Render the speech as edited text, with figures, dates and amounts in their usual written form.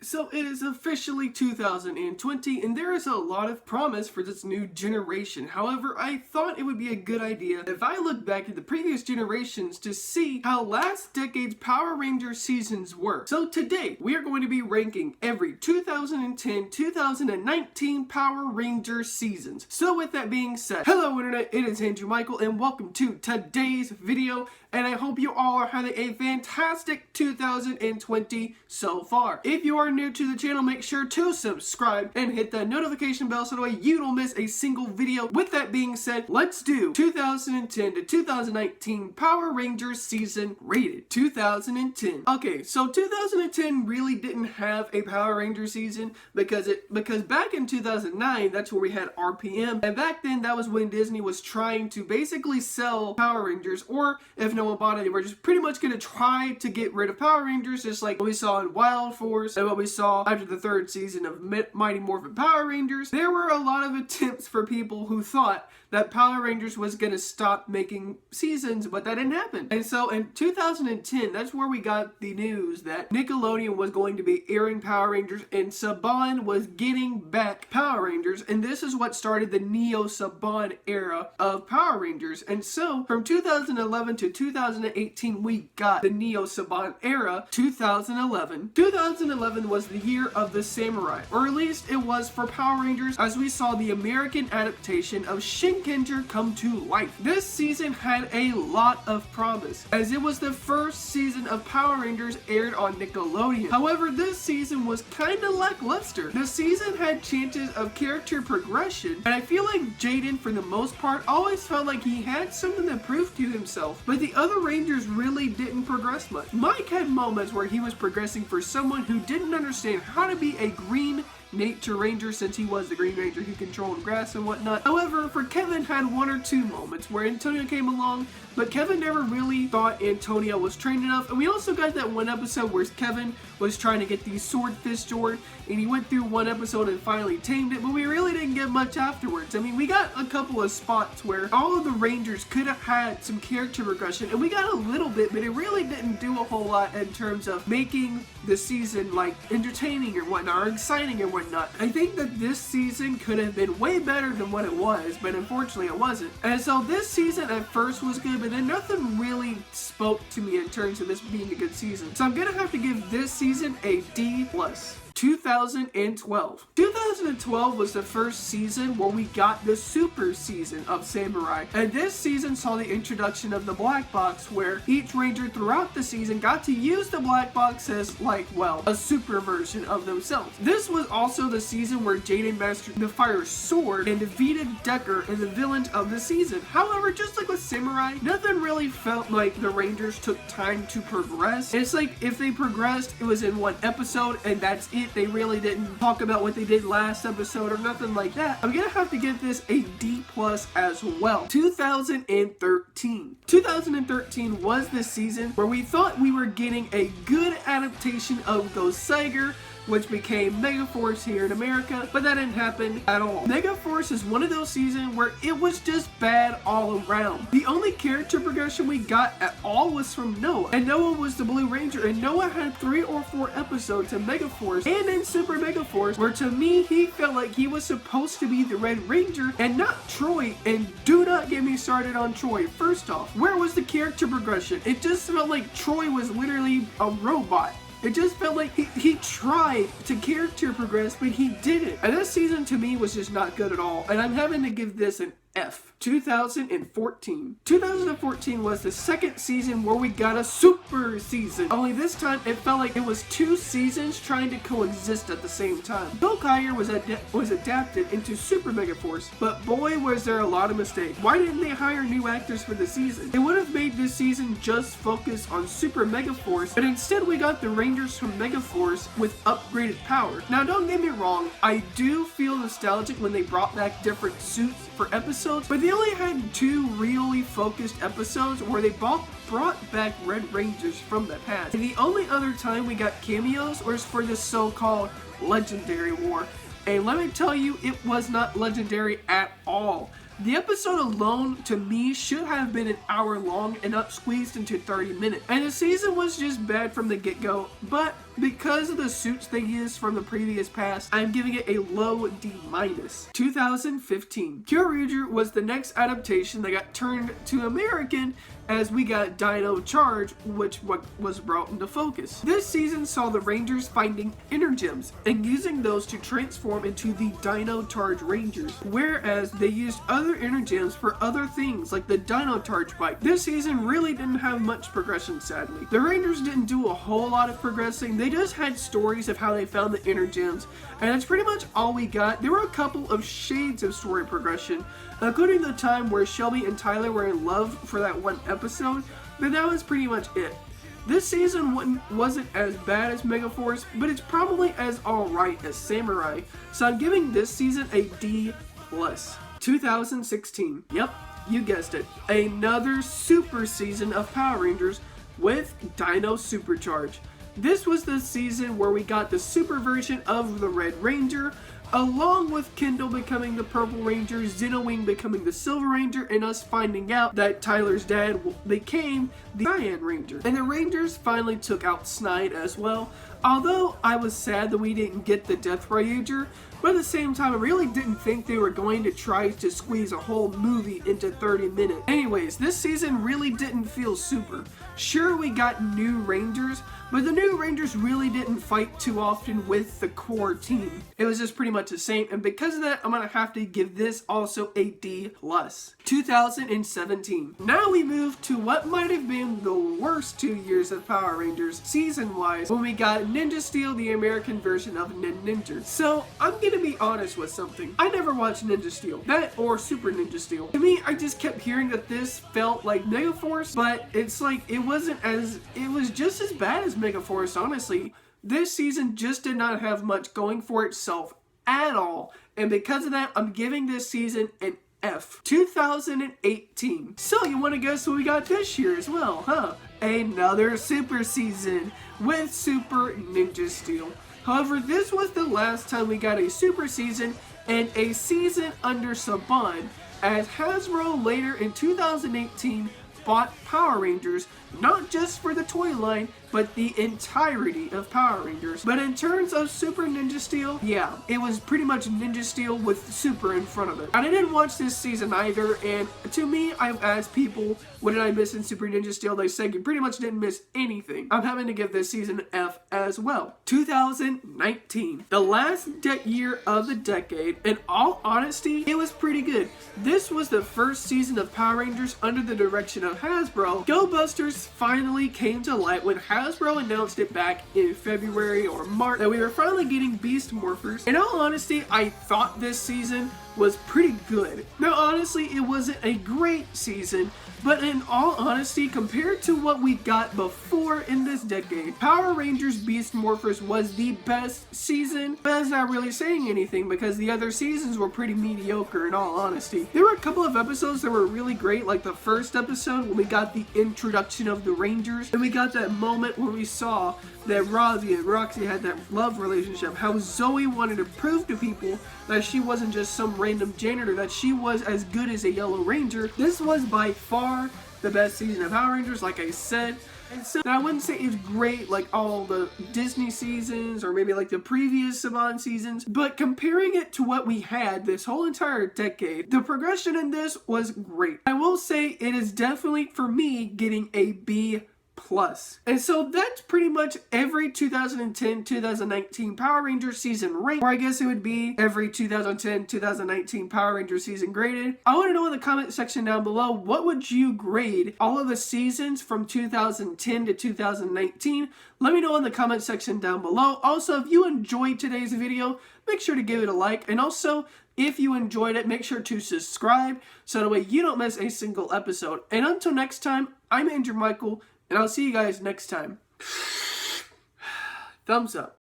So it is officially 2020 and there is a lot of promise for this new generation. However, I thought it would be a good idea if I look back at the previous generations to see how last decade's Power Rangers seasons were. So today, we are going to be ranking every 2010-2019 Power Rangers seasons. So with that being said, hello Internet, it is Andrew Michael and welcome to today's video. And I hope you all are having a fantastic 2020 so far. If you are new to the channel, make sure to subscribe and hit the notification bell so that way you don't miss a single video. With that being said, let's do 2010 to 2019 Power Rangers season rated. 2010. Okay, so 2010 really didn't have a Power Rangers season because back in 2009, that's where we had RPM, and back then that was when Disney was trying to basically sell Power Rangers, or if no one bought it, they were just pretty much gonna try to get rid of Power Rangers, just like what we saw in Wild Force and what we saw after the third season of Mighty Morphin Power Rangers. There were a lot of attempts for people who thought that Power Rangers was gonna stop making seasons, but that didn't happen. And so in 2010, that's where we got the news that Nickelodeon was going to be airing Power Rangers and Saban was getting back Power Rangers, and this is what started the Neo-Saban era of Power Rangers. And so from 2011 to 2018, we got the Neo-Saban era. 2011 was the year of the Samurai, or at least it was for Power Rangers, as we saw the American adaptation of Shinkenger come to life. This season had a lot of promise, as it was the first season of Power Rangers aired on Nickelodeon. However, this season was kinda lackluster. The season had chances of character progression, and I feel like Jaden, for the most part, always felt like he had something to prove to himself, but the other Rangers really didn't progress much. Mike had moments where he was progressing for someone who didn't understand how to be a green nature ranger, since he was the Green Ranger who controlled grass and whatnot. However, for Kevin had one or two moments where Antonio came along, but Kevin never really thought Antonio was trained enough. And we also got that one episode where Kevin was trying to get the Swordfish Sword, and he went through one episode and finally tamed it, but we really didn't get much afterwards. I mean, we got a couple of spots where all of the Rangers could have had some character progression, and we got a little bit, but it really didn't do a whole lot in terms of making the season like entertaining or whatnot, or exciting or whatnot. I think that this season could have been way better than what it was, but unfortunately it wasn't. And so this season at first was good, but then nothing really spoke to me in terms of this being a good season. So I'm gonna have to give this season a D+. 2012 was the first season where we got the super season of Samurai, and this season saw the introduction of the black box, where each ranger throughout the season got to use the black box as like, well, a super version of themselves. This was also the season where Jaden mastered the fire sword and defeated Decker and the villain of the season. However, just like with Samurai, nothing really felt like the Rangers took time to progress. It's like if they progressed, it was in one episode and that's it. They really didn't talk about what they did last episode or nothing like that. I'm gonna have to give this a D+ as well. 2013 was the season where we thought we were getting a good adaptation of Ghost Sager, which became Megaforce here in America, but that didn't happen at all. Megaforce is one of those seasons where it was just bad all around. The only character progression we got at all was from Noah, and Noah was the Blue Ranger, and Noah had 3 or 4 episodes in Megaforce and in Super Megaforce, where to me, he felt like he was supposed to be the Red Ranger and not Troy, and do not get me started on Troy. First off, where was the character progression? It just felt like Troy was literally a robot. It just felt like he tried to character progress, but he didn't. And this season to me was just not good at all. And I'm having to give this an F. 2014 was the second season where we got a super season. Only this time it felt like it was 2 seasons trying to coexist at the same time. Gokaiger was adapted into Super Megaforce, but boy was there a lot of mistakes. Why didn't they hire new actors for the season? It would have made this season just focus on Super Megaforce, but instead we got the Rangers from Megaforce with upgraded power. Now don't get me wrong, I do feel nostalgic when they brought back different suits for episodes, but they only had 2 really focused episodes where they brought back Red Rangers from the past. And the only other time we got cameos was for the so-called Legendary War. And let me tell you, it was not legendary at all. The episode alone, to me, should have been an hour long and not squeezed into 30 minutes. And the season was just bad from the get-go, but because of the suits they used from the previous past, I'm giving it a low D-. 2015. Kyurager was the next adaptation that got turned to American as we got Dino Charge, which was brought into focus. This season saw the Rangers finding inner gems and using those to transform into the Dino Charge Rangers, whereas they used other inner gems for other things like the Dino Charge bike. This season really didn't have much progression, sadly. The Rangers didn't do a whole lot of progressing, they just had stories of how they found the inner gems, and that's pretty much all we got. There were a couple of shades of story progression, including the time where Shelby and Tyler were in love for that one episode, but that was pretty much it. This season wasn't as bad as Megaforce, but it's probably as alright as Samurai, so I'm giving this season a D+. 2016. Yep, you guessed it. Another super season of Power Rangers with Dino Supercharge. This was the season where we got the super version of the Red Ranger, along with Kendall becoming the Purple Ranger, Xenowing becoming the Silver Ranger, and us finding out that Tyler's dad became the Cyan Ranger. And the Rangers finally took out Snide as well, although I was sad that we didn't get the Death Ranger, but at the same time I really didn't think they were going to try to squeeze a whole movie into 30 minutes. Anyways, this season really didn't feel super. Sure, we got new Rangers, but the new Rangers really didn't fight too often with the core team. It was just pretty much the same, and because of that, I'm gonna have to give this also a D+. 2017. Now we move to what might have been the worst 2 years of Power Rangers season-wise, when we got Ninja Steel, the American version of Ninja. So, I'm gonna be honest with something. I never watched Ninja Steel, that or Super Ninja Steel. To me, I just kept hearing that this felt like Megaforce, but it's like, it was just as bad as Megaforce, honestly. This season just did not have much going for itself at all, and because of that, I'm giving this season an F. 2018. So you want to guess what we got this year as well, huh? Another super season with Super Ninja Steel. However, this was the last time we got a super season and a season under Saban, as Hasbro later in 2018 bought Power Rangers, not just for the toy line, but the entirety of Power Rangers. But in terms of Super Ninja Steel, yeah, it was pretty much Ninja Steel with Super in front of it. And I didn't watch this season either, and to me, I've asked people, what did I miss in Super Ninja Steel? They said you pretty much didn't miss anything. I'm having to give this season an F as well. 2019. The last year of the decade. In all honesty, it was pretty good. This was the first season of Power Rangers under the direction of Hasbro. Go Busters finally came to light when Hasbro announced it back in February or March that we were finally getting Beast Morphers. In all honesty, I thought this season was pretty good. Now honestly, it wasn't a great season, but in all honesty, compared to what we got before in this decade, Power Rangers Beast Morphers was the best season, but that's not really saying anything because the other seasons were pretty mediocre in all honesty. There were a couple of episodes that were really great, like the first episode when we got the introduction of the Rangers, and we got that moment where we saw that Rosie and Roxy had that love relationship, how Zoe wanted to prove to people that she wasn't just some random janitor, that she was as good as a Yellow Ranger. This was by far the best season of Power Rangers, like I said. And so I wouldn't say it's great like all the Disney seasons or maybe like the previous Saban seasons, but comparing it to what we had this whole entire decade, the progression in this was great. I will say it is definitely, for me, getting a B+. And so that's pretty much every 2010-2019 Power Rangers season ranked, or I guess it would be every 2010-2019 Power Rangers season graded. I want to know in the comment section down below, what would you grade all of the seasons from 2010 to 2019? Let me know in the comment section down below. Also, if you enjoyed today's video, make sure to give it a like, and also, if you enjoyed it, make sure to subscribe so that way you don't miss a single episode. And until next time, I'm Andrew Michael, and I'll see you guys next time. Thumbs up.